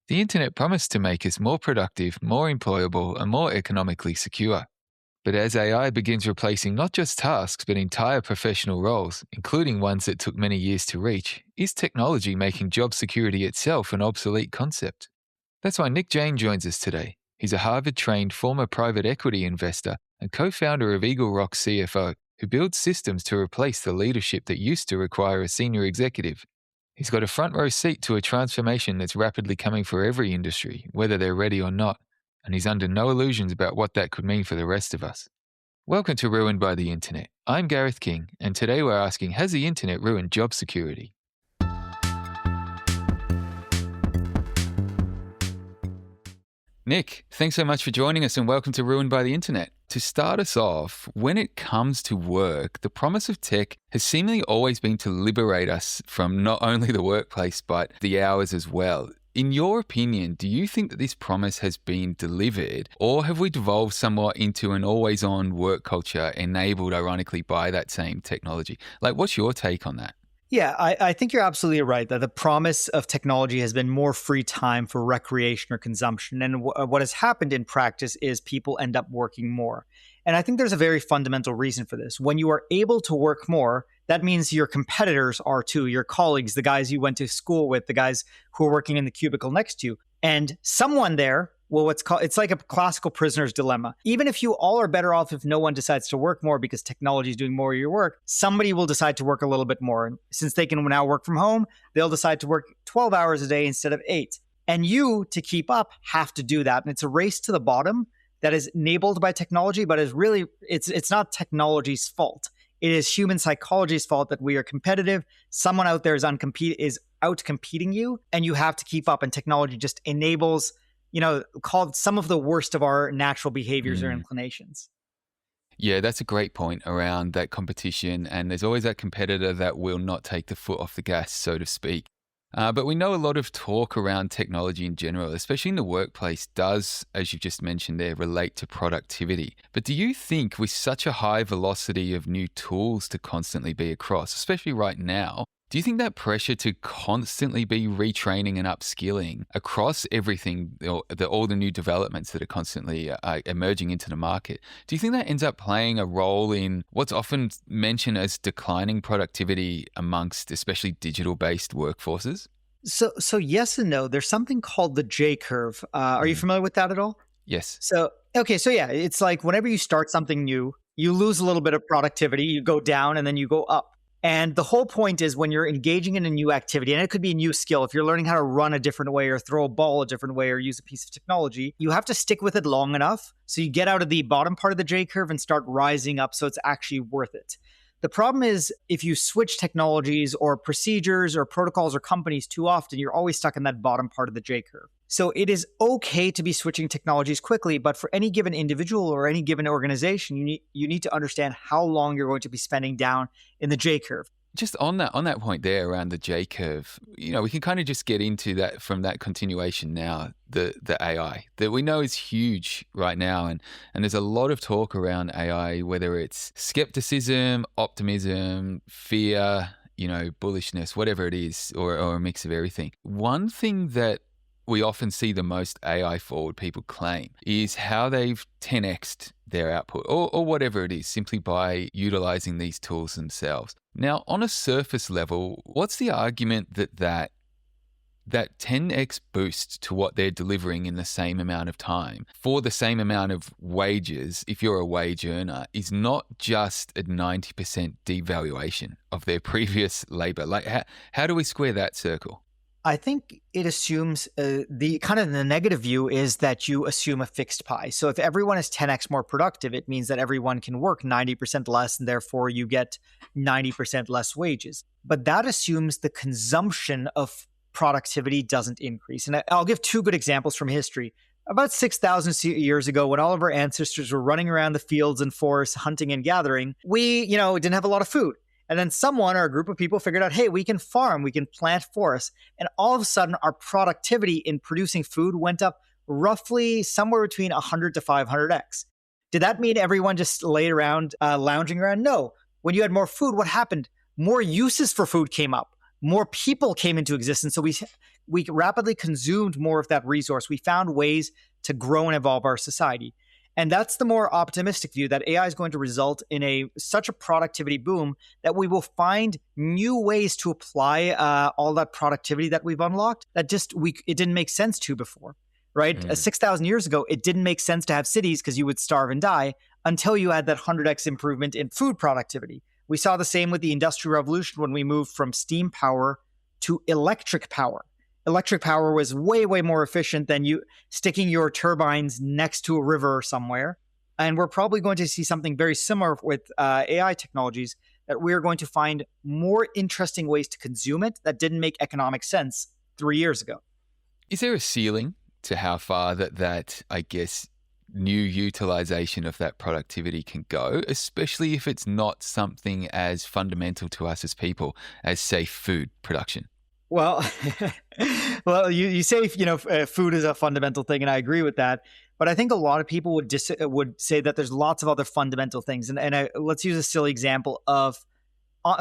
The internet promised to make us more productive, more employable, and more economically secure. But as AI begins replacing not just tasks, but entire professional roles, including ones that took many years to reach, is technology making job security itself an obsolete concept? That's why Nick Jain joins us today. He's a Harvard-trained former private equity investor and co-founder of Eagle Rock CFO, who builds systems to replace the leadership that used to require a senior executive. He's got a front row seat to a transformation that's rapidly coming for every industry, whether they're ready or not, and he's under no illusions about what that could mean for the rest of us. Welcome to Ruined by the Internet. I'm Gareth King, and today we're asking, has the internet ruined job security? Nick, thanks so much for joining us and welcome to Ruined by the Internet. To start us off, when it comes to work, the promise of tech has seemingly always been to liberate us from not only the workplace, but the hours as well. In your opinion, do you think that this promise has been delivered, or have we devolved somewhat into an always-on work culture enabled, ironically, by that same technology? What's your take on that? Yeah, I think you're absolutely right that the promise of technology has been more free time for recreation or consumption. And what has happened in practice is people end up working more. And I think there's a very fundamental reason for this. When you are able to work more, that means your competitors are too, your colleagues, the guys you went to school with, the guys who are working in the cubicle next to you. And someone there, it's like a classical prisoner's dilemma. Even if you all are better off if no one decides to work more because technology is doing more of your work, somebody will decide to work a little bit more. And since they can now work from home, they'll decide to work 12 hours a day instead of 8. And you, to keep up, have to do that. And it's a race to the bottom that is enabled by technology, but it's not technology's fault. It is human psychology's fault that we are competitive. Someone out there is out competing you, and you have to keep up. And technology just enables called some of the worst of our natural behaviors or inclinations. Yeah, that's a great point around that competition. And there's always that competitor that will not take the foot off the gas, so to speak. But we know a lot of talk around technology in general, especially in the workplace, does, as you just mentioned there, relate to productivity. But do you think with such a high velocity of new tools to constantly be across, especially right now, do you think that pressure to constantly be retraining and upskilling across everything, all the new developments that are constantly emerging into the market, do you think that ends up playing a role in what's often mentioned as declining productivity amongst especially digital-based workforces? So yes and no. There's something called the J curve. Are you familiar with that at all? Yes. So yeah, it's like whenever you start something new, you lose a little bit of productivity, you go down and then you go up. And the whole point is when you're engaging in a new activity, and it could be a new skill, if you're learning how to run a different way or throw a ball a different way or use a piece of technology, you have to stick with it long enough so you get out of the bottom part of the J curve and start rising up so it's actually worth it. The problem is if you switch technologies or procedures or protocols or companies too often, you're always stuck in that bottom part of the J curve. So it is okay to be switching technologies quickly, but for any given individual or any given organization, you need to understand how long you're going to be spending down in the J curve. Just on that point there around the J curve, we can kind of just get into that from that continuation now, the AI that we know is huge right now. And there's a lot of talk around AI, whether it's skepticism, optimism, fear, bullishness, whatever it is, or a mix of everything. One thing that we often see the most AI forward people claim is how they've 10x'd their output or whatever it is simply by utilizing these tools themselves. Now, on a surface level, what's the argument that 10x boost to what they're delivering in the same amount of time for the same amount of wages, if you're a wage earner, is not just a 90% devaluation of their previous labor? How do we square that circle? I think it assumes the negative view is that you assume a fixed pie. So if everyone is 10x more productive, it means that everyone can work 90% less and therefore you get 90% less wages. But that assumes the consumption of productivity doesn't increase. And I'll give two good examples from history. About 6,000 years ago, when all of our ancestors were running around the fields and forests, hunting and gathering, we, didn't have a lot of food. And then someone or a group of people figured out, hey, we can farm, we can plant forests. And all of a sudden, our productivity in producing food went up roughly somewhere between 100 to 500x. Did that mean everyone just laid around lounging around? No. When you had more food, what happened? More uses for food came up. more people came into existence. So we rapidly consumed more of that resource. We found ways to grow and evolve our society. And that's the more optimistic view, that AI is going to result in such a productivity boom that we will find new ways to apply all that productivity that we've unlocked that it didn't make sense to before, right? 6,000 years ago, it didn't make sense to have cities because you would starve and die until you had that 100x improvement in food productivity. We saw the same with the Industrial Revolution when we moved from steam power to electric power. Electric power was way, way more efficient than you sticking your turbines next to a river somewhere. And we're probably going to see something very similar with AI technologies, that we're going to find more interesting ways to consume it that didn't make economic sense 3 years ago. Is there a ceiling to how far that I guess, new utilization of that productivity can go, especially if it's not something as fundamental to us as people as, say, food production? Well, you say food is a fundamental thing, and I agree with that. But I think a lot of people would say that there's lots of other fundamental things, and let's use a silly example of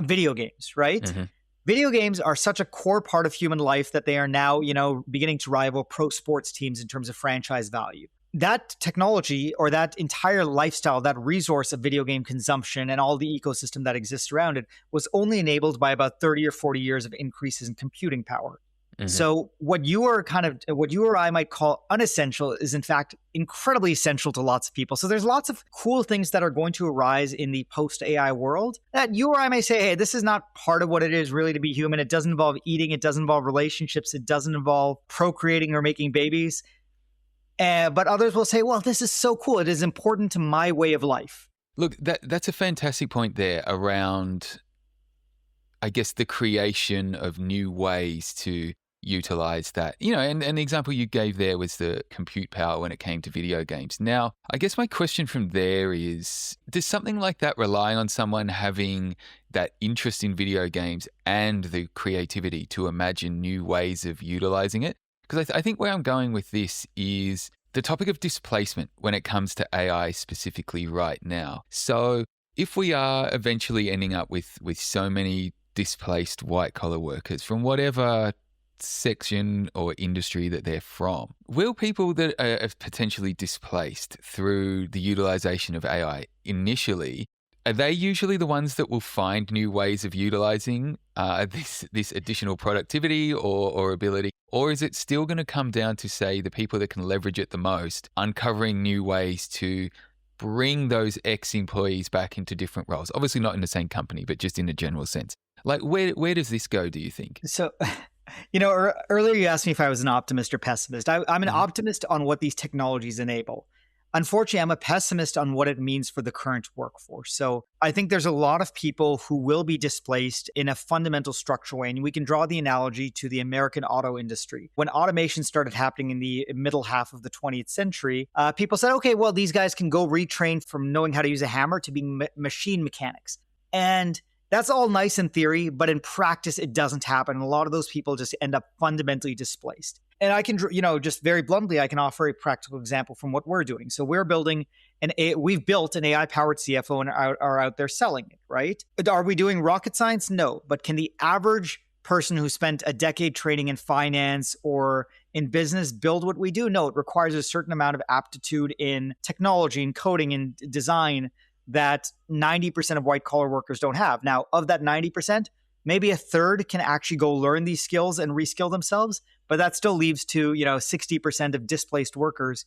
video games, right? Mm-hmm. Video games are such a core part of human life that they are now, beginning to rival pro sports teams in terms of franchise value. That technology, or that entire lifestyle, that resource of video game consumption and all the ecosystem that exists around it, was only enabled by about 30 or 40 years of increases in computing power. Mm-hmm. So what you or I might call unessential is in fact incredibly essential to lots of people. So there's lots of cool things that are going to arise in the post-AI world that you or I may say, hey, this is not part of what it is really to be human. It doesn't involve eating. It doesn't involve relationships. It doesn't involve procreating or making babies. But others will say, well, this is so cool. It is important to my way of life. Look, that's a fantastic point there around, I guess, the creation of new ways to utilize that. And the example you gave there was the compute power when it came to video games. Now, I guess my question from there is, does something like that rely on someone having that interest in video games and the creativity to imagine new ways of utilizing it? Because I think where I'm going with this is the topic of displacement when it comes to AI specifically right now. So if we are eventually ending up with so many displaced white-collar workers from whatever section or industry that they're from, will people that are potentially displaced through the utilization of AI initially, are they usually the ones that will find new ways of utilizing this additional productivity or ability? Or is it still going to come down to, say, the people that can leverage it the most, uncovering new ways to bring those ex-employees back into different roles? Obviously not in the same company, but just in a general sense. Like, where does this go, do you think? So, earlier you asked me if I was an optimist or pessimist. I'm an optimist on what these technologies enable. Unfortunately, I'm a pessimist on what it means for the current workforce. So I think there's a lot of people who will be displaced in a fundamental structural way. And we can draw the analogy to the American auto industry. When automation started happening in the middle half of the 20th century, people said, okay, well, these guys can go retrain from knowing how to use a hammer to being machine mechanics. And that's all nice in theory, but in practice, it doesn't happen. And a lot of those people just end up fundamentally displaced. And I can, just very bluntly, I can offer a practical example from what we're doing. So we've built an AI-powered CFO and are out there selling it, right? Are we doing rocket science? No. But can the average person who spent a decade training in finance or in business build what we do? No, it requires a certain amount of aptitude in technology and coding and design that 90% of white-collar workers don't have. Now, of that 90%, maybe a third can actually go learn these skills and reskill themselves, but that still leaves to 60% of displaced workers.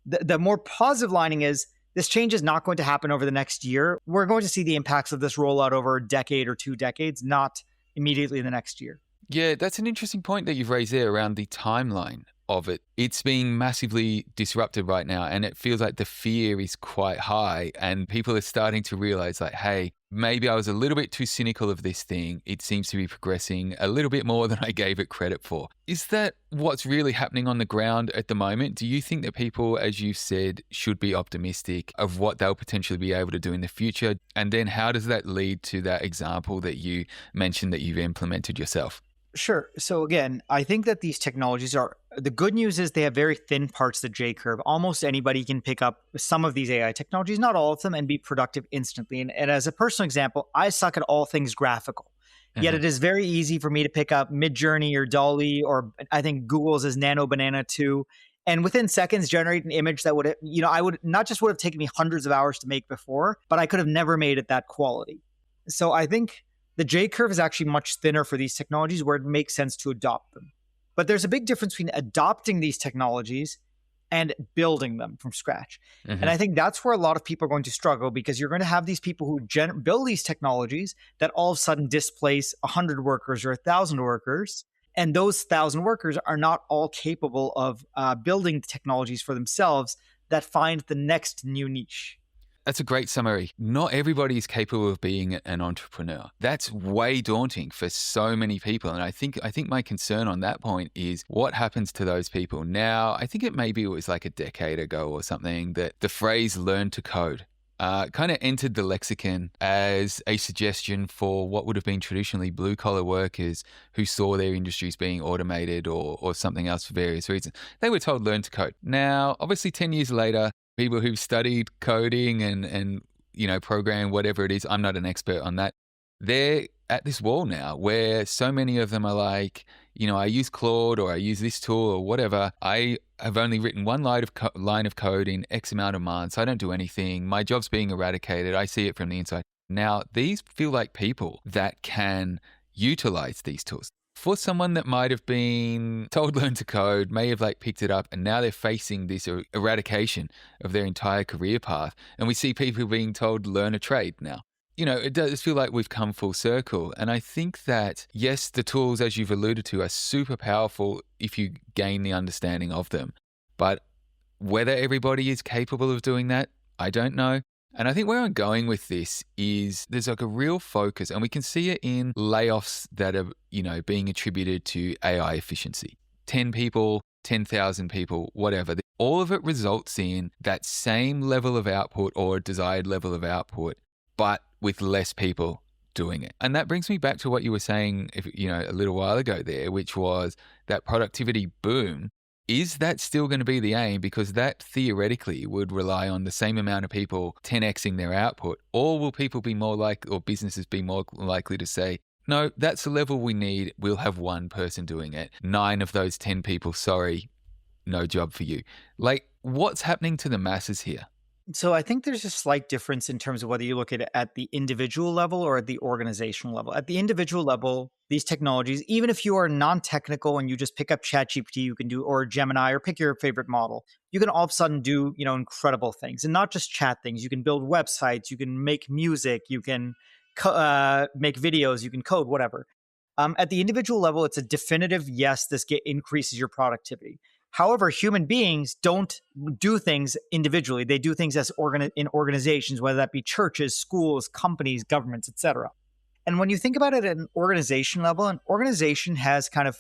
The more positive lining is this change is not going to happen over the next year. We're going to see the impacts of this rollout over a decade or 2 decades, not immediately in the next year. Yeah, that's an interesting point that you've raised there around the timeline of it. It's being massively disrupted right now, and it feels like the fear is quite high, and people are starting to realize like, hey, maybe I was a little bit too cynical of this thing. It seems to be progressing a little bit more than I gave it credit for. Is that what's really happening on the ground at the moment? Do you think that people, as you said, should be optimistic of what they'll potentially be able to do in the future? And then how does that lead to that example that you mentioned that you've implemented yourself? Sure. So again, I think that these technologies the good news is they have very thin parts of the J-curve. Almost anybody can pick up some of these AI technologies, not all of them, and be productive instantly. And as a personal example, I suck at all things graphical. Yet Uh-huh. it is very easy for me to pick up Midjourney or Dolly, or I think Google's is Nano Banana too. And within seconds, generate an image that would, I would not just would have taken me hundreds of hours to make before, but I could have never made it that quality. So I think the J curve is actually much thinner for these technologies where it makes sense to adopt them. But there's a big difference between adopting these technologies and building them from scratch. And Uh-huh. I think that's where a lot of people are going to struggle, because you're going to have these people who build these technologies that all of a sudden displace 100 workers or 1,000 workers. And those 1,000 workers are not all capable of building technologies for themselves that find the next new niche. That's a great summary. Not everybody is capable of being an entrepreneur. That's way daunting for so many people. And I think my concern on that point is what happens to those people. Now, I think it was like a decade ago or something that the phrase learn to code kind of entered the lexicon as a suggestion for what would have been traditionally blue collar workers who saw their industries being automated or something else for various reasons. They were told learn to code. Now, obviously 10 years later, people who've studied coding and program, whatever it is, I'm not an expert on that. They're at this wall now where so many of them are like, I use Claude or I use this tool or whatever. I have only written one line of code in X amount of months. I don't do anything. My job's being eradicated. I see it from the inside. Now, these feel like people that can utilize these tools. For someone that might have been told learn to code, may have picked it up, and now they're facing this eradication of their entire career path. And we see people being told learn a trade now. It does feel like we've come full circle. And I think that, yes, the tools, as you've alluded to, are super powerful if you gain the understanding of them. But whether everybody is capable of doing that, I don't know. And I think where I'm going with this is there's a real focus, and we can see it in layoffs that are, being attributed to AI efficiency. 10 people, 10,000 people, whatever. All of it results in that same level of output or desired level of output, but with less people doing it. And that brings me back to what you were saying, a little while ago there, which was that productivity boom. Is that still going to be the aim? Because that theoretically would rely on the same amount of people 10xing their output. Or will people be or businesses be more likely to say, no, that's the level we need. We'll have one person doing it. 9 of those 10 people, sorry, no job for you. What's happening to the masses here? So I think there's a slight difference in terms of whether you look at it at the individual level or at the organizational level. At the individual level, these technologies, even if you are non-technical and you just pick up ChatGPT, you can do, or Gemini, or pick your favorite model, you can all of a sudden do, incredible things, and not just chat things. You can build websites, you can make music, you can make videos, you can code, whatever. At the individual level, it's a definitive yes, this increases your productivity. However, human beings don't do things individually. They do things as in organizations, whether that be churches, schools, companies, governments, etc. And when you think about it at an organization level, an organization has kind of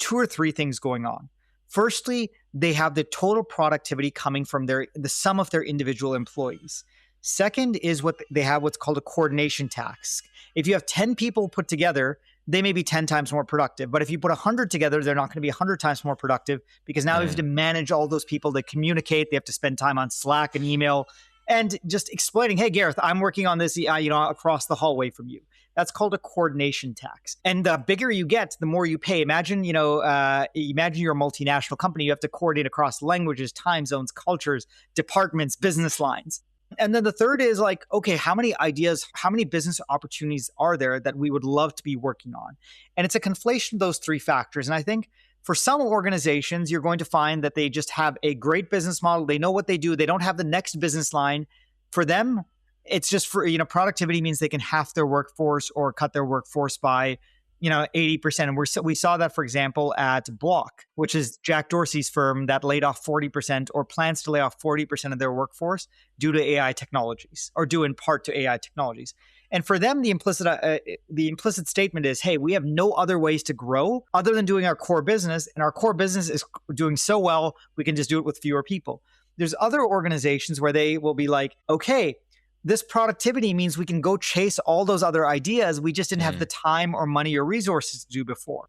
2 or 3 things going on. Firstly, they have the total productivity coming from the sum of their individual employees. Second is they have what's called a coordination task. If you have 10 people put together, they may be 10 times more productive. But if you put 100 together, they're not going to be 100 times more productive, because now you have to manage all those people that communicate. They have to spend time on Slack and email and just explaining, hey, Gareth, I'm working on this, across the hallway from you. That's called a coordination tax. And the bigger you get, the more you pay. Imagine you're a multinational company. You have to coordinate across languages, time zones, cultures, departments, business lines. And then the third is okay, how many ideas, how many business opportunities are there that we would love to be working on? And it's a conflation of those 3 factors. And I think for some organizations, you're going to find that they just have a great business model. They know what they do. They don't have the next business line. For them, it's just productivity means they can half their workforce or cut their workforce by 80%. And we saw that, for example, at Block, which is Jack Dorsey's firm that laid off 40% or plans to lay off 40% of their workforce due to AI technologies, or due in part to AI technologies. And for them, the implicit statement is, hey, we have no other ways to grow other than doing our core business. And our core business is doing so well, we can just do it with fewer people. There's other organizations where they will be like, okay, this productivity means we can go chase all those other ideas we just didn't have the time or money or resources to do before.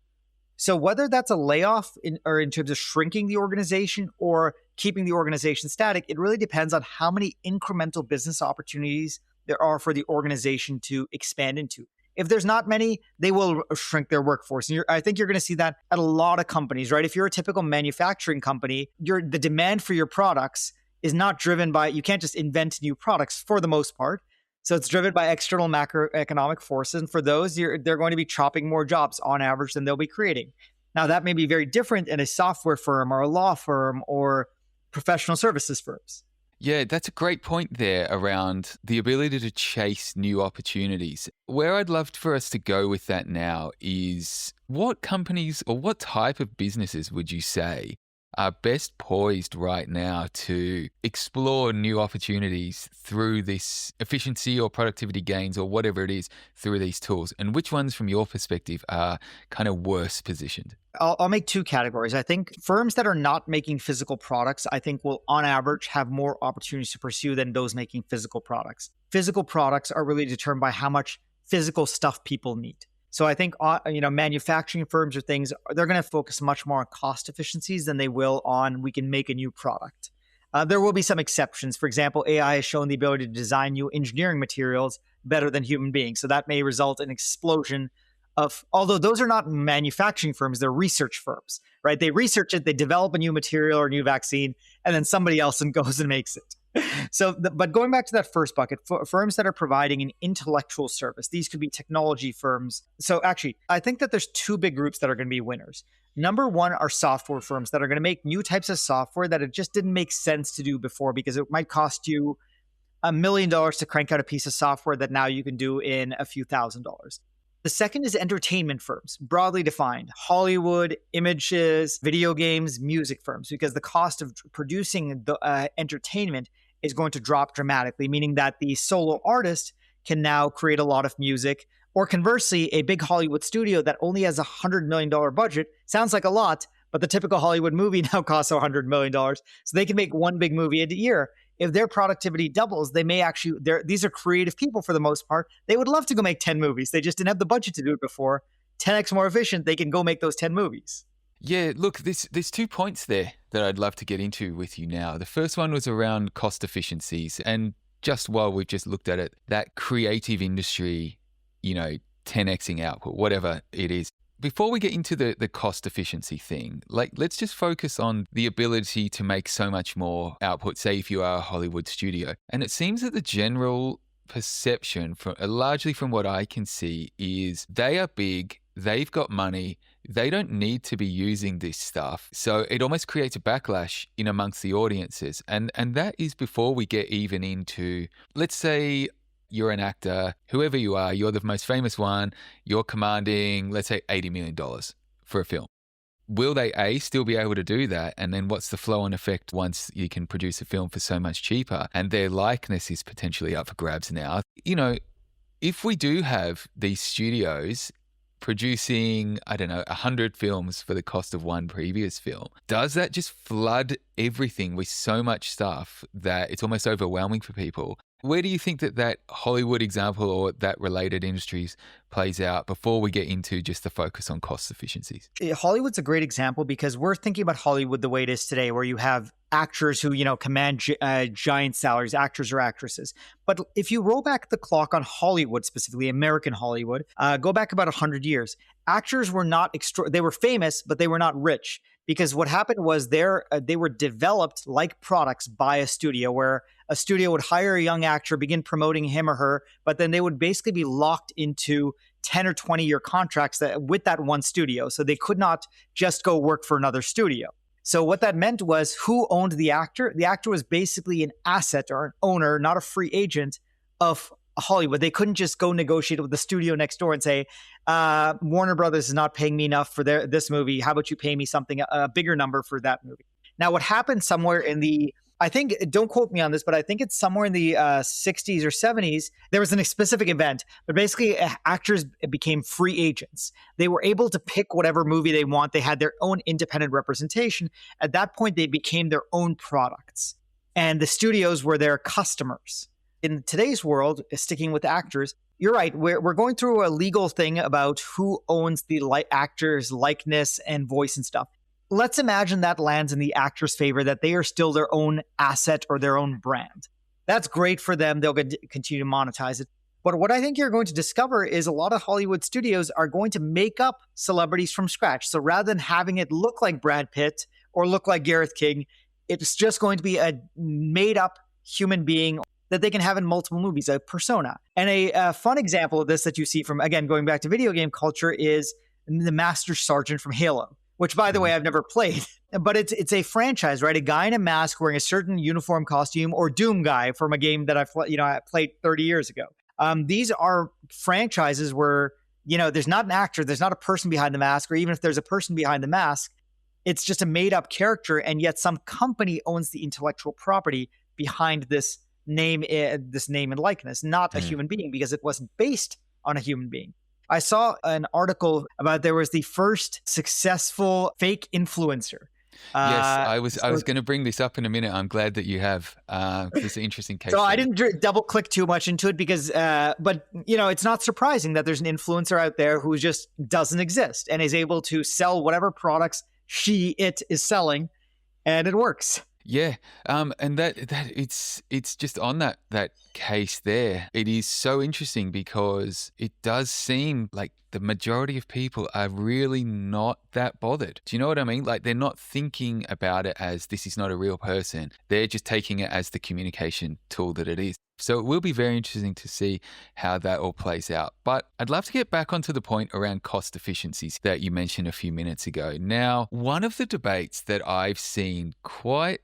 So whether that's a layoff in terms of shrinking the organization or keeping the organization static, it really depends on how many incremental business opportunities there are for the organization to expand into. If there's not many, they will shrink their workforce. And I think you're going to see that at a lot of companies, right? If you're a typical manufacturing company, the demand for your products is not driven by, you can't just invent new products for the most part. So it's driven by external macroeconomic forces. And for those, they're going to be chopping more jobs on average than they'll be creating. Now, that may be very different in a software firm or a law firm or professional services firms. Yeah, that's a great point there around the ability to chase new opportunities. Where I'd love for us to go with that now is what companies or what type of businesses would you say are best poised right now to explore new opportunities through this efficiency or productivity gains or whatever it is through these tools? And which ones, from your perspective, are kind of worse positioned? I'll make two categories. I think firms that are not making physical products, I think will on average have more opportunities to pursue than those making physical products. Physical products are really determined by how much physical stuff people need. So I think manufacturing firms or things, they're going to focus much more on cost efficiencies than they will on we can make a new product. There will be some exceptions. For example, AI has shown the ability to design new engineering materials better than human beings. So that may result in an explosion of, although those are not manufacturing firms, they're research firms, right? They research it, they develop a new material or a new vaccine, and then somebody else goes and makes it. So, but going back to that first bucket, firms that are providing an intellectual service, these could be technology firms. So actually, I think that there's two big groups that are going to be winners. Number one are software firms that are going to make new types of software that it just didn't make sense to do before because it might cost you $1 million to crank out a piece of software that now you can do in a few $1,000s. The second is entertainment firms, broadly defined, Hollywood, images, video games, music firms, because the cost of producing the entertainment is going to drop dramatically, meaning that the solo artist can now create a lot of music. Or conversely, a big Hollywood studio that only has $100 million budget sounds like a lot, but the typical Hollywood movie now costs $100 million. So they can make one big movie a year. If their productivity doubles, they may actually, these are creative people for the most part. They would love to go make 10 movies. They just didn't have the budget to do it before. 10x more efficient, they can go make those 10 movies. Yeah, look, there's 2 points there that I'd love to get into with you now. The first one was around cost efficiencies. And just while we've just looked at it, that creative industry, 10xing output, whatever it is. Before we get into the cost efficiency thing, let's just focus on the ability to make so much more output, say if you are a Hollywood studio. And it seems that the general perception, largely from what I can see, is they are big, they've got money, they don't need to be using this stuff. So it almost creates a backlash in amongst the audiences. And that is before we get even into, let's say, you're an actor, whoever you are, you're the most famous one, you're commanding, let's say, $80 million for a film. Will they, A, still be able to do that? And then what's the flow-on effect once you can produce a film for so much cheaper? And their likeness is potentially up for grabs now. If we do have these studios producing, 100 films for the cost of one previous film, does that just flood everything with so much stuff that it's almost overwhelming for people? Where do you think that Hollywood example or that related industries plays out before we get into just the focus on cost efficiencies? Hollywood's a great example because we're thinking about Hollywood the way it is today, where you have actors who, command giant salaries, actors or actresses. But if you roll back the clock on Hollywood, specifically American Hollywood, go back about 100 years, actors were not they were famous, but they were not rich. Because what happened was they were developed like products by a studio, where a studio would hire a young actor, begin promoting him or her, but then they would basically be locked into 10 or 20-year contracts with that one studio. So they could not just go work for another studio. So what that meant was, who owned the actor? The actor was basically an asset or an owner, not a free agent of Hollywood. They couldn't just go negotiate with the studio next door and say, Warner Brothers is not paying me enough for this movie. How about you pay me something, a bigger number for that movie? Now, what happened somewhere in I think, don't quote me on this, but I think it's somewhere in the 60s or 70s, there was a specific event, but basically actors became free agents. They were able to pick whatever movie they want. They had their own independent representation. At that point, they became their own products, and the studios were their customers. In today's world, sticking with actors, you're right. We're going through a legal thing about who owns the actor's likeness and voice and stuff. Let's imagine that lands in the actor's favor, that they are still their own asset or their own brand. That's great for them. They'll continue to monetize it. But what I think you're going to discover is a lot of Hollywood studios are going to make up celebrities from scratch. So rather than having it look like Brad Pitt or look like Gareth King, it's just going to be a made up human being that they can have in multiple movies, a persona. And a fun example of this that you see from, again, going back to video game culture is the Master Sergeant from Halo, which, by the way, I've never played. But it's a franchise, right? A guy in a mask wearing a certain uniform costume, or Doom guy from a game that I played 30 years ago. These are franchises where, there's not an actor, there's not a person behind the mask, or even if there's a person behind the mask, it's just a made up character. And yet some company owns the intellectual property behind this name and likeness, not a human being, because it wasn't based on a human being. I saw an article about there was the first successful fake influencer. Yes, I was going to bring this up in a minute. I'm glad that you have. It's an interesting case. So I didn't double click too much into it because, but it's not surprising that there's an influencer out there who just doesn't exist and is able to sell whatever products it is selling, and it works. Yeah, and that it's just on that case there. It is so interesting because it does seem like the majority of people are really not that bothered. Do you know what I mean? Like, they're not thinking about it as this is not a real person. They're just taking it as the communication tool that it is. So it will be very interesting to see how that all plays out. But I'd love to get back onto the point around cost efficiencies that you mentioned a few minutes ago. Now, one of the debates that I've seen quite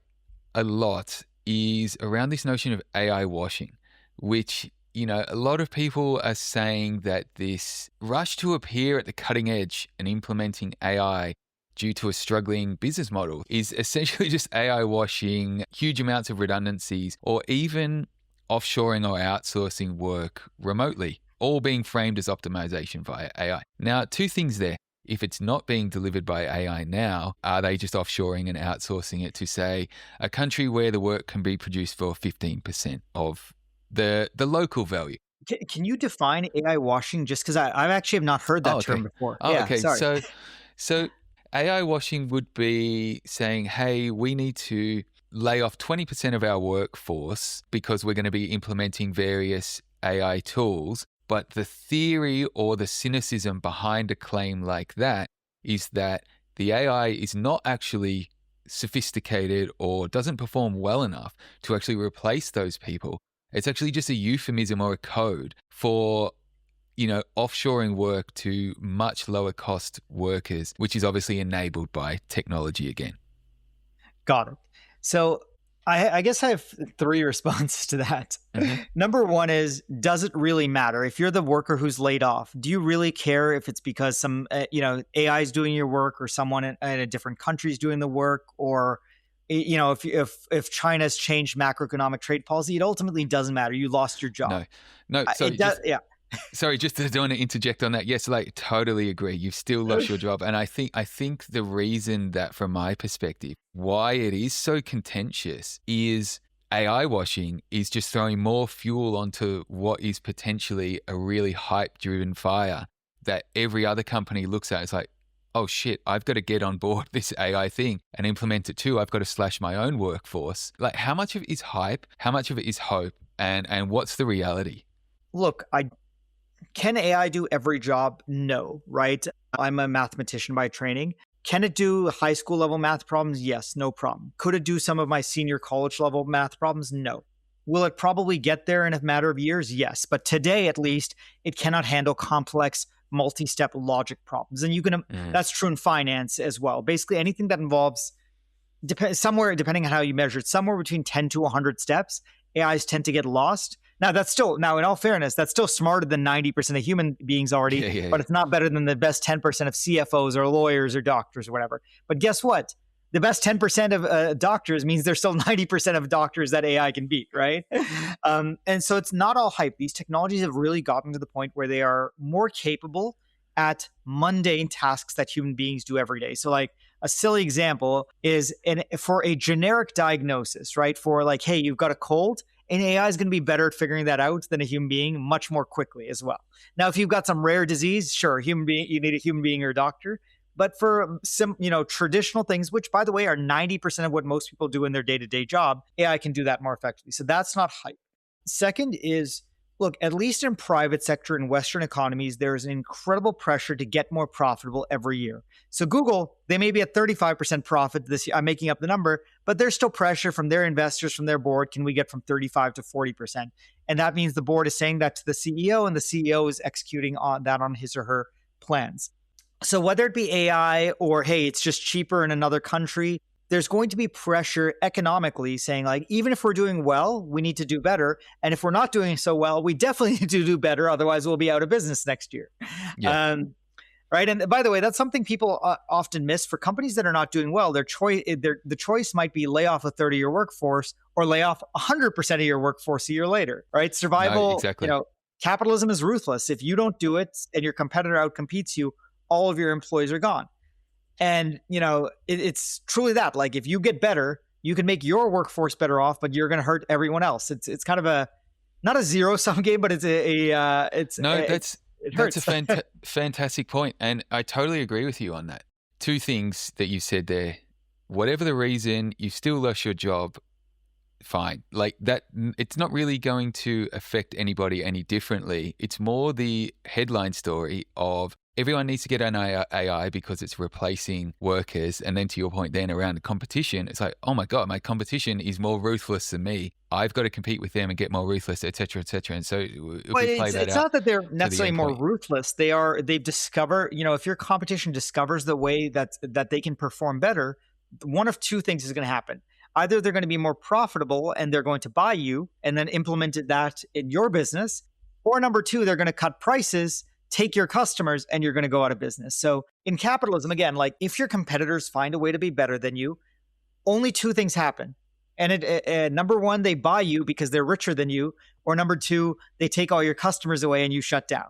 a lot is around this notion of AI washing, which, a lot of people are saying that this rush to appear at the cutting edge and implementing AI due to a struggling business model is essentially just AI washing huge amounts of redundancies, or even offshoring or outsourcing work remotely, all being framed as optimization via AI. Now, two things there. If it's not being delivered by AI now, are they just offshoring and outsourcing it to, say, a country where the work can be produced for 15% of the local value? Can you define AI washing? Just because I actually have not heard that term before. Oh, yeah, okay. Sorry. So AI washing would be saying, hey, we need to lay off 20% of our workforce because we're going to be implementing various AI tools. But the theory or the cynicism behind a claim like that is that the AI is not actually sophisticated or doesn't perform well enough to actually replace those people. It's actually just a euphemism or a code for, offshoring work to much lower cost workers, which is obviously enabled by technology again. Got it. So I guess I have three responses to that. Mm-hmm. Number one is, does it really matter? If you're the worker who's laid off, do you really care if it's because some, AI is doing your work, or someone in a different country is doing the work, or, if China's changed macroeconomic trade policy, it ultimately doesn't matter. You lost your job. No. So yeah. Sorry, just don't want to interject on that. Yes, totally agree. You've still lost your job. And I think the reason that, from my perspective, why it is so contentious is AI washing is just throwing more fuel onto what is potentially a really hype-driven fire that every other company looks at. It's like, oh shit, I've got to get on board this AI thing and implement it too. I've got to slash my own workforce. Like, how much of it is hype? How much of it is hope? And what's the reality? Look, can AI do every job? No, right? I'm a mathematician by training. Can it do high school level math problems? Yes, no problem. Could it do some of my senior college level math problems? No. Will it probably get there in a matter of years? Yes. But today, at least, it cannot handle complex multi-step logic problems. And that's true in finance as well. Basically, anything that involves depending on how you measure it, somewhere between 10 to 100 steps, AIs tend to get lost. Now, in all fairness, that's still smarter than 90% of human beings already, but it's not better than the best 10% of CFOs or lawyers or doctors or whatever. But guess what? The best 10% of doctors means there's still 90% of doctors that AI can beat, right? And so it's not all hype. These technologies have really gotten to the point where they are more capable at mundane tasks that human beings do every day. So like a silly example is for a generic diagnosis, right? For like, hey, you've got a cold, and AI is going to be better at figuring that out than a human being much more quickly as well. Now, if you've got some rare disease, sure, you need a human being or a doctor. But for some, traditional things, which by the way are 90% of what most people do in their day-to-day job, AI can do that more effectively. So that's not hype. Second is, Look, at least in private sector in Western economies, there is an incredible pressure to get more profitable every year. So Google, they may be at 35% profit this year. I'm making up the number, but there's still pressure from their investors, from their board. Can we get from 35 to 40%? And that means the board is saying that to the CEO, and the CEO is executing on that on his or her plans. So whether it be AI or, hey, it's just cheaper in another country, there's going to be pressure economically saying, like, even if we're doing well, we need to do better. And if we're not doing so well, we definitely need to do better. Otherwise, we'll be out of business next year. Yeah. Um, right. And by the way, that's something people often miss. For companies that are not doing well, the choice might be lay off a third of your workforce or lay off 100% of your workforce a year later. Right. No, Survival, exactly. capitalism is ruthless. If you don't do it and your competitor outcompetes you, all of your employees are gone. And, it's truly that. Like, if you get better, you can make your workforce better off, but you're going to hurt everyone else. It's kind of not a zero sum game, but No, it that's a hurts. fantastic point, and I totally agree with you on that. Two things that you said there. Whatever the reason, you still lost your job. Fine, like that. It's not really going to affect anybody any differently. It's more the headline story of everyone needs to get an AI because it's replacing workers. And then to your point then around the competition, it's like, oh my God, my competition is more ruthless than me. I've got to compete with them and get more ruthless, et cetera, et cetera. And so if Well, we play that it's out not that they're to the necessarily end more point, ruthless. They've discovered, if your competition discovers the way that they can perform better, one of two things is going to happen. Either they're going to be more profitable and they're going to buy you and then implement that in your business, or number two, they're going to cut prices, take your customers, and you're going to go out of business. So in capitalism, again, like, if your competitors find a way to be better than you, only two things happen. And number one, they buy you because they're richer than you, or number two, they take all your customers away and you shut down.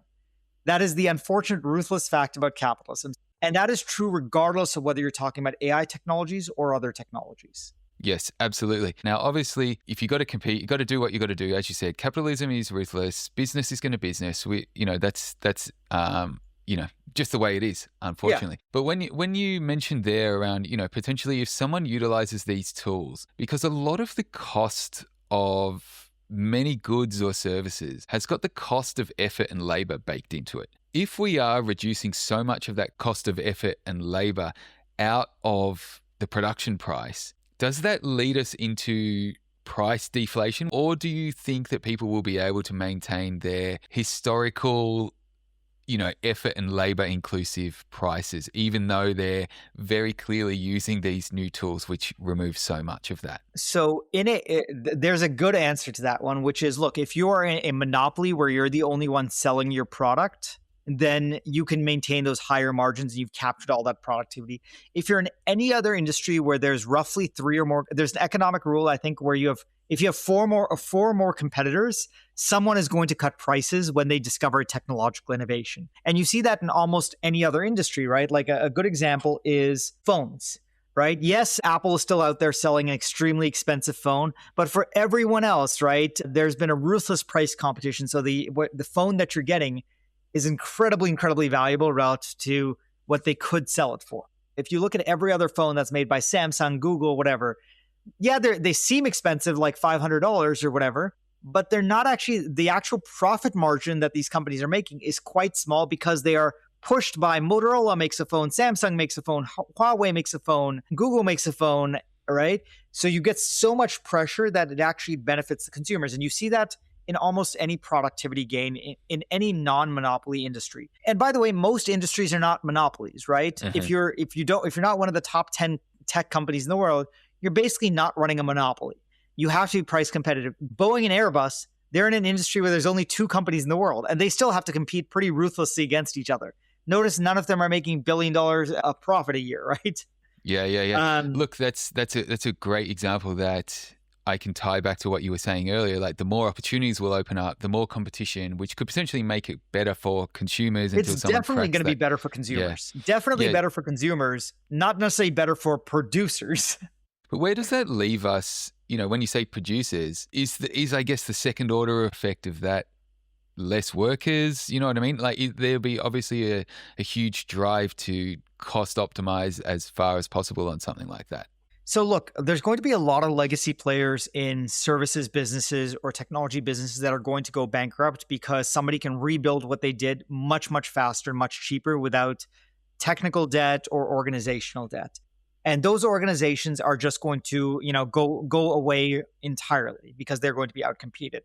That is the unfortunate, ruthless fact about capitalism. And that is true regardless of whether you're talking about AI technologies or other technologies. yes, absolutely. Now, obviously, if you got to compete, you got to do what you got to do. As you said, capitalism is ruthless. Business is going to business. That's just the way it is, Yeah. unfortunately. But when you mentioned there around, potentially if someone utilizes these tools, because a lot of the cost of many goods or services has got the cost of effort and labor baked into it. If we are reducing so much of that cost of effort and labor out of the production price, does that lead us into price deflation? Or do you think that people will be able to maintain their historical, effort and labor inclusive prices, even though they're very clearly using these new tools, which remove so much of that? So there's a good answer to that one, which is, look, if you are in a monopoly where you're the only one selling your product, then you can maintain those higher margins and you've captured all that productivity. If you're in any other industry where there's roughly three or more, there's an economic rule, I think, where if you have four more competitors, someone is going to cut prices when they discover a technological innovation. And you see that in almost any other industry, right? Like a good example is phones. Right? Yes, Apple is still out there selling an extremely expensive phone, but for everyone else, right, there's been a ruthless price competition. So the phone that you're getting is incredibly, incredibly valuable relative to what they could sell it for. If you look at every other phone that's made by Samsung, Google, whatever, yeah, they seem expensive, like $500 or whatever, but they're not actually. The actual profit margin that these companies are making is quite small because they are pushed by Motorola makes a phone, Samsung makes a phone, Huawei makes a phone, Google makes a phone, right? So you get so much pressure that it actually benefits the consumers. And you see that in almost any productivity gain in any non-monopoly industry. And by the way, most industries are not monopolies, right? Mhm. If you're not one of the top 10 tech companies in the world, you're basically not running a monopoly. You have to be price competitive. Boeing and Airbus, they're in an industry where there's only two companies in the world, and they still have to compete pretty ruthlessly against each other. Notice none of them are making $1 billion of profit a year, right? Yeah. Look, that's a great example that I can tie back to what you were saying earlier. Like, the more opportunities will open up, the more competition, which could potentially make it better for consumers until It's someone definitely cracks going to be that. better for Yeah, consumers. Definitely yeah. better for consumers, not necessarily better for producers. But where does that leave us? When you say producers, is I guess the second order effect of that less workers? You know what I mean? Like, there'll be obviously a huge drive to cost optimize as far as possible on something like that. So, look, there's going to be a lot of legacy players in services businesses or technology businesses that are going to go bankrupt because somebody can rebuild what they did much, much faster, much cheaper without technical debt or organizational debt. And those organizations are just going to, go away entirely because they're going to be outcompeted.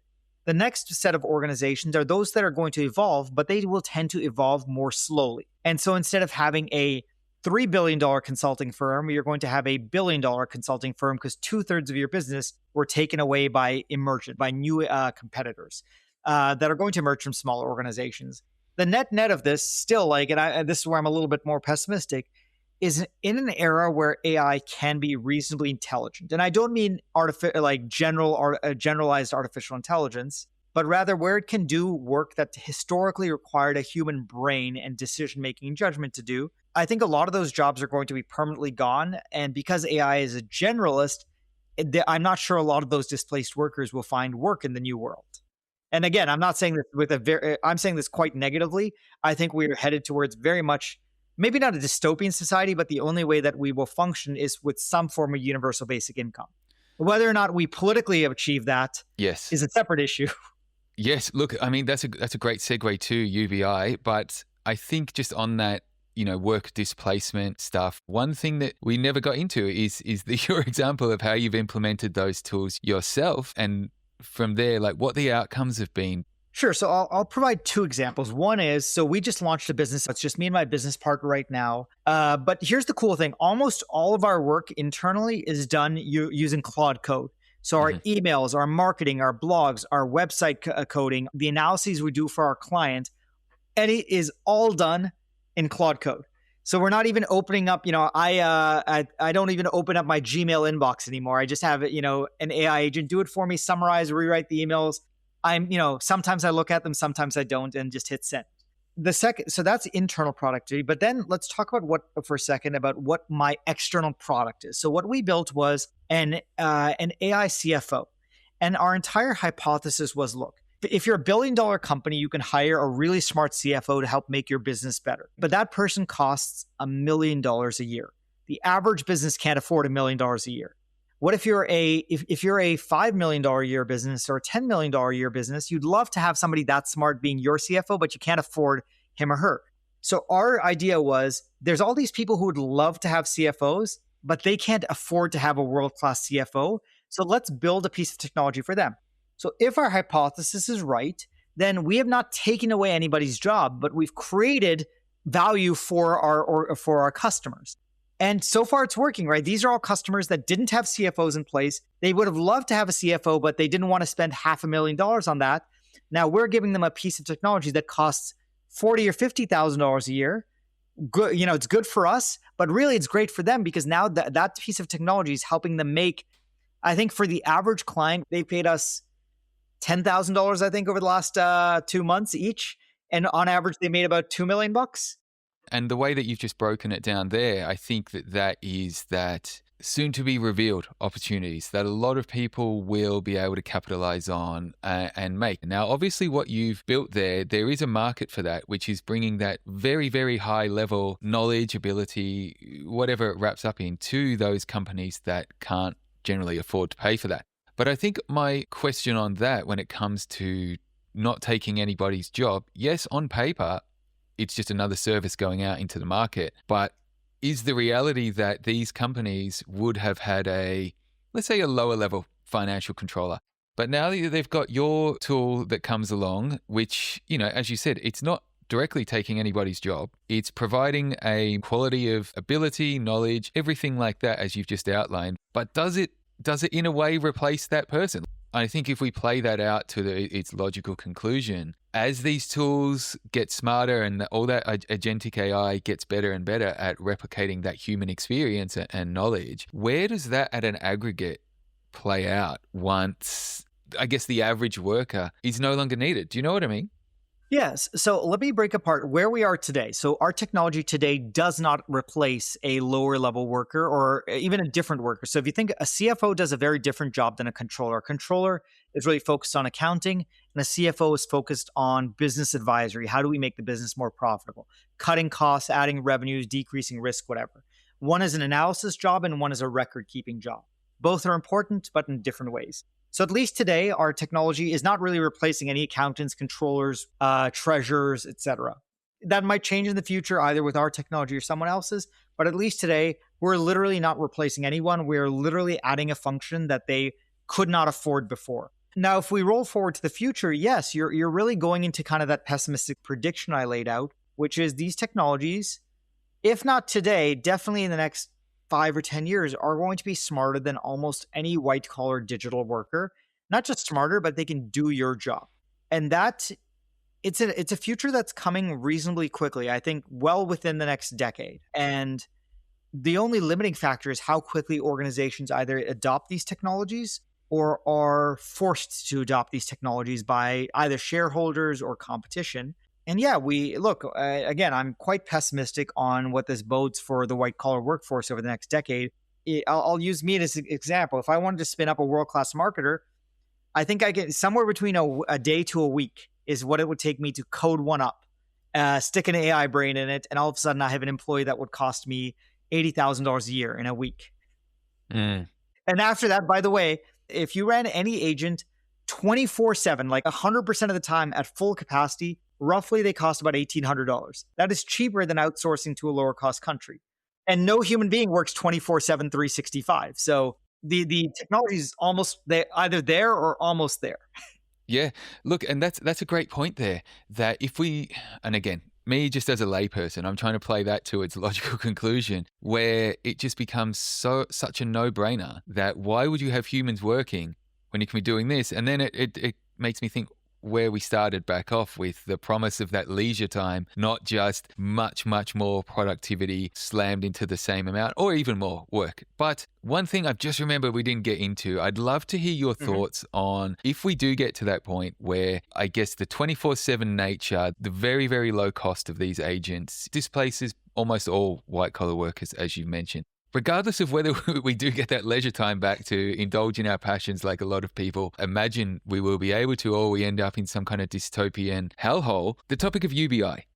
The next set of organizations are those that are going to evolve, but they will tend to evolve more slowly. And so instead of having a $3 billion consulting firm, you're going to have a $1 billion consulting firm because two-thirds of your business were taken away by by new competitors that are going to emerge from smaller organizations. The net of this still, and this is where I'm a little bit more pessimistic, is in an era where AI can be reasonably intelligent. And I don't mean generalized artificial intelligence, but rather where it can do work that historically required a human brain and decision-making and judgment to do. I think a lot of those jobs are going to be permanently gone. And because AI is a generalist, I'm not sure a lot of those displaced workers will find work in the new world. And again, I'm not saying this I'm saying this quite negatively. I think we're headed towards very much, maybe not a dystopian society, but the only way that we will function is with some form of universal basic income. Whether or not we politically achieve that Yes. is a separate issue. Yes. Look, I mean, that's a great segue to UBI, but I think just on that, work displacement stuff, one thing that we never got into is your example of how you've implemented those tools yourself, and from there, like what the outcomes have been. Sure. So I'll provide two examples. One is, so we just launched a business. It's just me and my business partner right now. But here's the cool thing. Almost all of our work internally is done using Claude Code. So our emails, our marketing, our blogs, our website coding, the analyses we do for our client, and it is all done in Claude Code. So we're not even opening up, I don't even open up my Gmail inbox anymore. I just have, an AI agent do it for me, summarize, rewrite the emails. Sometimes I look at them, sometimes I don't, and just hit send. So that's internal productivity. But then let's talk about for a second about what my external product is. So what we built was an AI CFO. And our entire hypothesis was, look, if you're a $1 billion company, you can hire a really smart CFO to help make your business better. But that person costs $1 million a year. The average business can't afford $1 million a year. What if you're a $5 million a year business or a $10 million a year business? You'd love to have somebody that smart being your CFO, but you can't afford him or her. So our idea was, there's all these people who would love to have CFOs, but they can't afford to have a world-class CFO. So let's build a piece of technology for them. So if our hypothesis is right, then we have not taken away anybody's job, but we've created value for our customers. And so far it's working, right? These are all customers that didn't have CFOs in place. They would have loved to have a CFO, but they didn't want to spend $500,000 on that. Now we're giving them a piece of technology that costs $40,000 or $50,000 a year. Good, it's good for us, but really it's great for them because now that piece of technology is helping them make, I think for the average client, they paid us $10,000, I think, over the last 2 months each. And on average, they made about $2 million. And the way that you've just broken it down there, I think that is that soon to be revealed opportunities that a lot of people will be able to capitalize on and make. Now, obviously what you've built there is a market for that, which is bringing that very, very high level knowledge, ability, whatever it wraps up in, to those companies that can't generally afford to pay for that. But I think my question on that, when it comes to not taking anybody's job, yes, on paper, it's just another service going out into the market. But is the reality that these companies would have had let's say a lower level financial controller? But now that they've got your tool that comes along, which, as you said, it's not directly taking anybody's job. It's providing a quality of ability, knowledge, everything like that, as you've just outlined. But does it in a way replace that person? I think if we play that out to its logical conclusion, as these tools get smarter and all that agentic AI gets better and better at replicating that human experience and knowledge, where does that at an aggregate play out once, I guess, the average worker is no longer needed? Do you know what I mean? Yes. So let me break apart where we are today. So our technology today does not replace a lower level worker or even a different worker. So if you think a CFO does a very different job than a controller. A controller is really focused on accounting, and a CFO is focused on business advisory. How do we make the business more profitable? Cutting costs, adding revenues, decreasing risk, whatever. One is an analysis job and one is a record keeping job. Both are important, but in different ways. So at least today, our technology is not really replacing any accountants, controllers, treasurers, etc. That might change in the future, either with our technology or someone else's. But at least today, we're literally not replacing anyone. We're literally adding a function that they could not afford before. Now, if we roll forward to the future, yes, you're really going into kind of that pessimistic prediction I laid out, which is these technologies, if not today, definitely in the next 5 or 10 years, are going to be smarter than almost any white collar digital worker. Not just smarter, but they can do your job. And that it's a future that's coming reasonably quickly, I think well within the next decade. And the only limiting factor is how quickly organizations either adopt these technologies or are forced to adopt these technologies by either shareholders or competition. And yeah, we look, again, I'm quite pessimistic on what this bodes for the white collar workforce over the next decade. I'll use me as an example. If I wanted to spin up a world class marketer, I think I get somewhere between a day to a week is what it would take me to code one up, stick an AI brain in it, and all of a sudden I have an employee that would cost me $80,000 a year in a week. Mm. And after that, by the way, if you ran any agent 24/7, like 100% of the time at full capacity, roughly they cost about $1,800. That is cheaper than outsourcing to a lower cost country. And no human being works 24/7, 365. So the technology is almost there, either there or almost there. Yeah, look, and that's a great point there. That if we, and again, me just as a layperson, I'm trying to play that to its logical conclusion, where it just becomes such a no-brainer that why would you have humans working when you can be doing this? And then it makes me think where we started back off with the promise of that leisure time, not just much, much more productivity slammed into the same amount or even more work. But one thing I've just remembered we didn't get into, I'd love to hear your thoughts on if we do get to that point where I guess the 24/7 nature, the very, very low cost of these agents displaces almost all white collar workers, as you mentioned. Regardless of whether we do get that leisure time back to indulge in our passions like a lot of people imagine we will be able to, or we end up in some kind of dystopian hellhole, the topic of UBI.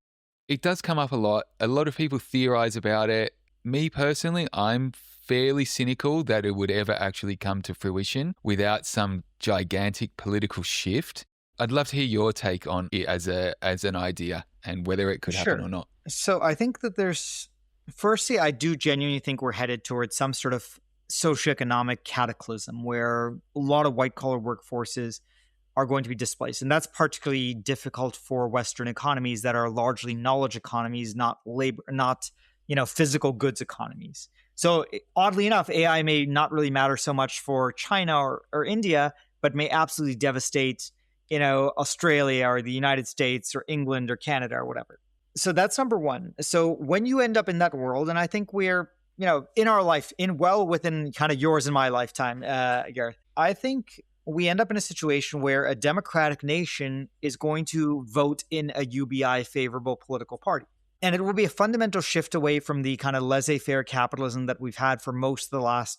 It does come up a lot. A lot of people theorize about it. Me personally, I'm fairly cynical that it would ever actually come to fruition without some gigantic political shift. I'd love to hear your take on it as an idea and whether it could happen or not. So I think that firstly, I do genuinely think we're headed towards some sort of socioeconomic cataclysm where a lot of white collar workforces are going to be displaced. And that's particularly difficult for Western economies that are largely knowledge economies, not labor, not, physical goods economies. So oddly enough, AI may not really matter so much for China or India, but may absolutely devastate, Australia or the United States or England or Canada or whatever. So that's number one. So when you end up in that world, and I think we're, in our life, within kind of yours and my lifetime, Gareth, I think we end up in a situation where a democratic nation is going to vote in a UBI favorable political party. And it will be a fundamental shift away from the kind of laissez-faire capitalism that we've had for most of the last,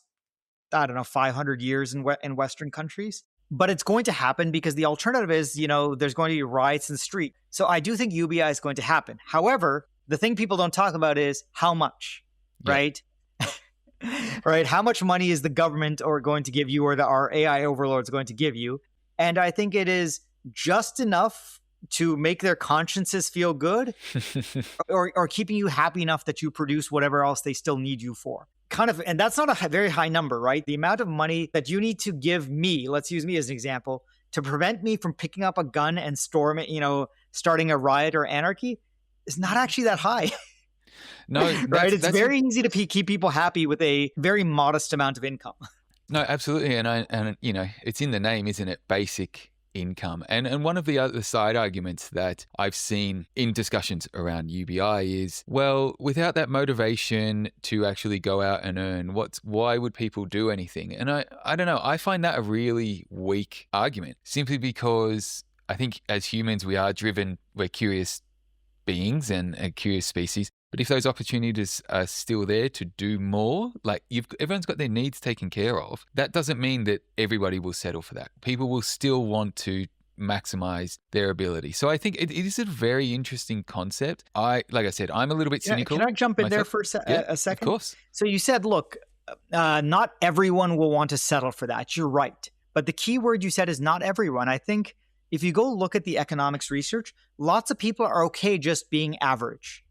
500 years in Western countries. But it's going to happen because the alternative is, there's going to be riots in the street. So I do think UBI is going to happen. However, the thing people don't talk about is how much, right? Right? How much money is the government going to give you or our AI overlords going to give you? And I think it is just enough to make their consciences feel good or keeping you happy enough that you produce whatever else they still need you for. And that's not a very high number, right? The amount of money that you need to give me, let's use me as an example, to prevent me from picking up a gun and starting a riot or anarchy is not actually that high. No, right? It's very easy to keep people happy with a very modest amount of income. No, absolutely. And it's in the name, isn't it? Basic income. And one of the other side arguments that I've seen in discussions around UBI is, well, without that motivation to actually go out and earn, why would people do anything? And I don't know, I find that a really weak argument, simply because I think as humans we're curious beings and a curious species. But if those opportunities are still there to do more, like everyone's got their needs taken care of, that doesn't mean that everybody will settle for that. People will still want to maximize their ability. So I think it is a very interesting concept. Like I said, I'm a little bit cynical. Can I jump in there for Yeah, a second? of course. So you said, look, not everyone will want to settle for that. You're right. But the key word you said is not everyone. I think if you go look at the economics research, lots of people are okay just being average,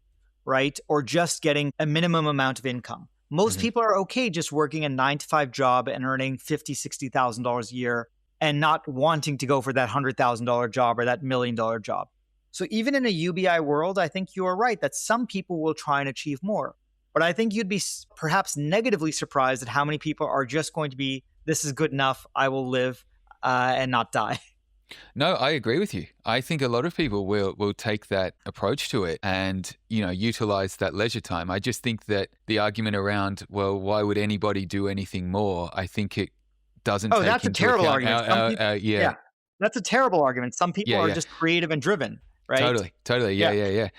right? Or just getting a minimum amount of income. Most people are okay just working a 9-to-5 job and earning $50,000, $60,000 a year and not wanting to go for that $100,000 job or that $1 million job. So even in a UBI world, I think you are right that some people will try and achieve more. But I think you'd be perhaps negatively surprised at how many people are just going to be, this is good enough, I will live and not die. No, I agree with you. I think a lot of people will take that approach to it and, utilize that leisure time. I just think that the argument around, well, why would anybody do anything more? I think it doesn't take that's a into terrible account argument. Yeah, that's a terrible argument. Some people are just creative and driven, right? Totally. Yeah.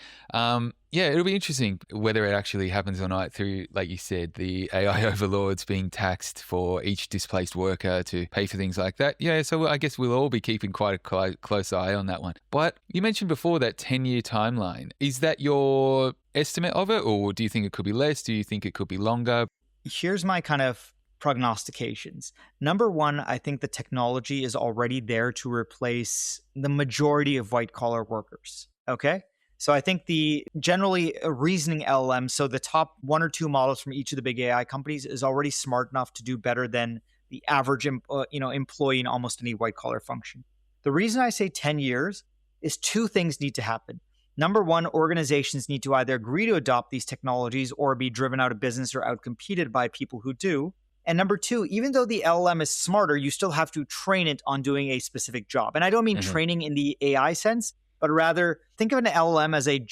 It'll be interesting whether it actually happens or not through, like you said, the AI overlords being taxed for each displaced worker to pay for things like that. Yeah, so I guess we'll all be keeping quite a close eye on that one. But you mentioned before that 10-year timeline. Is that your estimate of it, or do you think it could be less? Do you think it could be longer? Here's my kind of prognostications. Number one, I think the technology is already there to replace the majority of white collar workers. Okay. So I think the generally reasoning LLM, so the top 1 or 2 models from each of the big AI companies is already smart enough to do better than the average employee in almost any white collar function. The reason I say 10 years is 2 things need to happen. Number one, organizations need to either agree to adopt these technologies or be driven out of business or outcompeted by people who do. And number 2, even though the LLM is smarter, you still have to train it on doing a specific job. And I don't mean training in the AI sense, but rather think of an LLM as an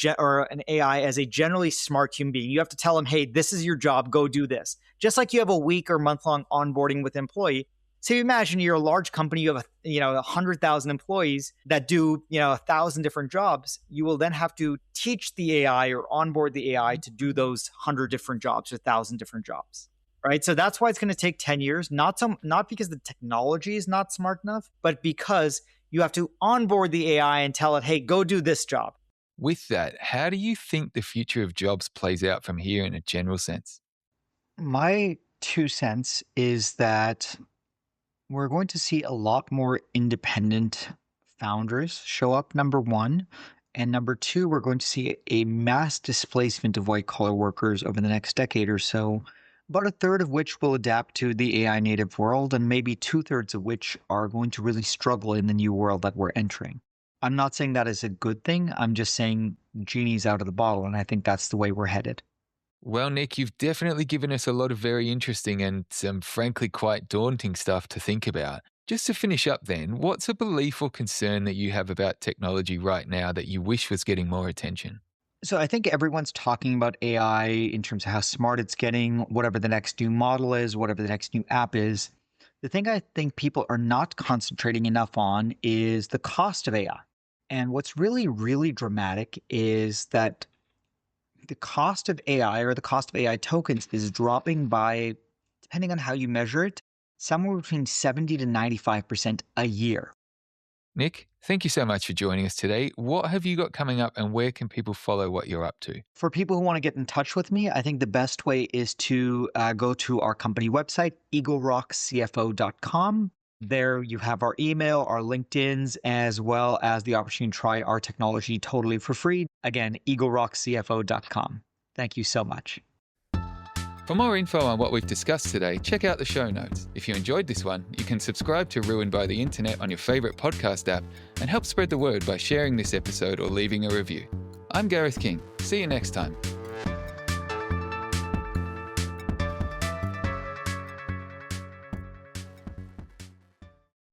AI as a generally smart human being. You have to tell them, hey, this is your job, go do this. Just like you have a week or month-long onboarding with an employee. So you imagine you're a large company, you have 100,000 employees that do 1,000 different jobs. You will then have to teach the AI or onboard the AI to do those 100 different jobs or 1,000 different jobs. Right. So that's why it's going to take 10 years, not because the technology is not smart enough, but because you have to onboard the AI and tell it, hey, go do this job. With that, how do you think the future of jobs plays out from here in a general sense? My 2 cents is that we're going to see a lot more independent founders show up, number one. And number 2, we're going to see a mass displacement of white collar workers over the next decade or so. About a third of which will adapt to the AI native world, and maybe 2/3 of which are going to really struggle in the new world that we're entering. I'm not saying that is a good thing. I'm just saying genie's out of the bottle, and I think that's the way we're headed. Well, Nick, you've definitely given us a lot of very interesting and some frankly quite daunting stuff to think about. Just to finish up then, what's a belief or concern that you have about technology right now that you wish was getting more attention? So I think everyone's talking about AI in terms of how smart it's getting, whatever the next new model is, whatever the next new app is. The thing I think people are not concentrating enough on is the cost of AI. And what's really, really dramatic is that the cost of AI or the cost of AI tokens is dropping by, depending on how you measure it, somewhere between 70 to 95% a year. Nick, thank you so much for joining us today. What have you got coming up and where can people follow what you're up to? For people who want to get in touch with me, I think the best way is to go to our company website, eaglerockcfo.com. There you have our email, our LinkedIn's, as well as the opportunity to try our technology totally for free. Again, eaglerockcfo.com. Thank you so much. For more info on what we've discussed today, check out the show notes. If you enjoyed this one, you can subscribe to Ruined by the Internet on your favorite podcast app and help spread the word by sharing this episode or leaving a review. I'm Gareth King. See you next time.